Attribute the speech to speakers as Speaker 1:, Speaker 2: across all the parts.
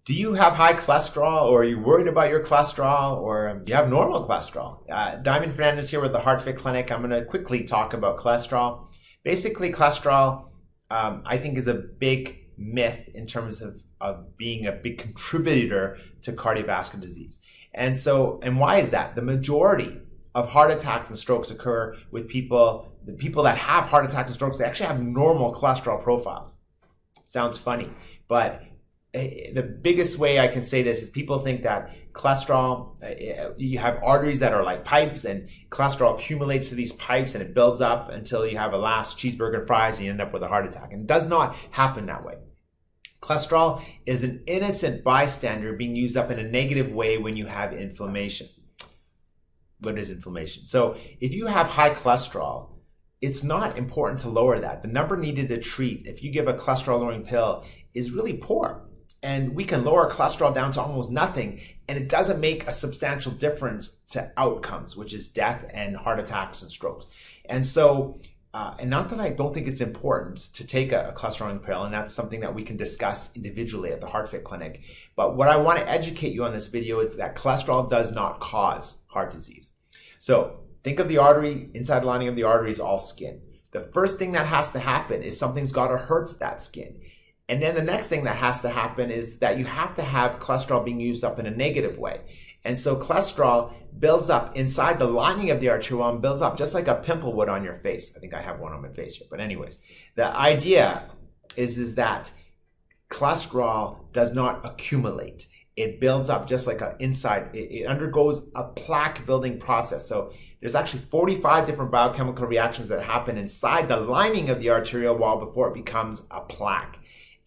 Speaker 1: Do you have high cholesterol, or are you worried about your cholesterol, or do you have normal cholesterol? Diamond Fernandez here with the HeartFit Clinic. I'm going to quickly talk about cholesterol. Basically, cholesterol, I think, is a big myth in terms of being a big contributor to cardiovascular disease. And why is that? The majority of heart attacks and strokes occur with the people that have heart attacks and strokes, they actually have normal cholesterol profiles. Sounds funny, but the biggest way I can say this is people think that cholesterol, you have arteries that are like pipes, and cholesterol accumulates to these pipes and it builds up until you have a last cheeseburger and fries and you end up with a heart attack. And it does not happen that way. Cholesterol is an innocent bystander being used up in a negative way when you have inflammation. What is inflammation? So if you have high cholesterol, it's not important to lower that. The number needed to treat, if you give a cholesterol lowering pill, is really poor. And we can lower cholesterol down to almost nothing, and it doesn't make a substantial difference to outcomes, which is death and heart attacks and strokes. And not that I don't think it's important to take a cholesterol lowering pill, and that's something that we can discuss individually at the HeartFit Clinic. But what I want to educate you on this video is that cholesterol does not cause heart disease. So think of the artery, inside lining of the artery is all skin. The first thing that has to happen is something's got to hurt that skin. And then the next thing that has to happen is that you have to have cholesterol being used up in a negative way. And so cholesterol builds up inside the lining of the arterial wall and builds up just like a pimple would on your face. I think I have one on my face here. But anyways, the idea is that cholesterol does not accumulate. It builds up just like it undergoes a plaque building process. So there's actually 45 different biochemical reactions that happen inside the lining of the arterial wall before it becomes a plaque.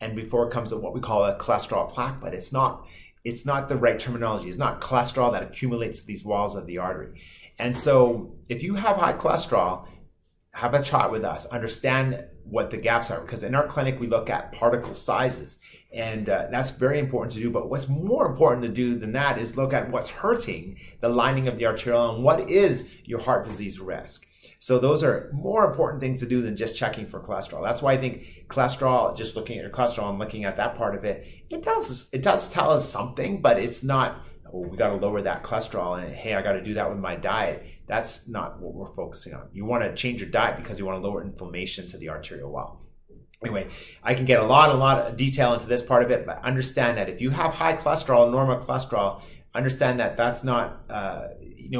Speaker 1: And before it comes to what we call a cholesterol plaque, but it's not the right terminology. It's not cholesterol that accumulates to these walls of the artery. And so if you have high cholesterol, have a chat with us, understand what the gaps are, because in our clinic we look at particle sizes, and that's very important to do. But what's more important to do than that is look at what's hurting the lining of the arteriole and what is your heart disease risk. So those are more important things to do than just checking for cholesterol. That's why I think cholesterol, just looking at your cholesterol and looking at that part of it, it does tell us something, but it's not, oh, we got to lower that cholesterol and hey, I got to do that with my diet. That's not what we're focusing on. You want to change your diet because you want to lower inflammation to the arterial wall. Anyway, I can get a lot of detail into this part of it, but understand that if you have high cholesterol, normal cholesterol, understand that that's not,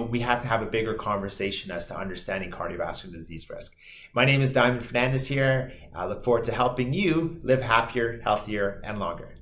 Speaker 1: we have to have a bigger conversation as to understanding cardiovascular disease risk. My name is Diamond Fernandez here. I look forward to helping you live happier, healthier, and longer.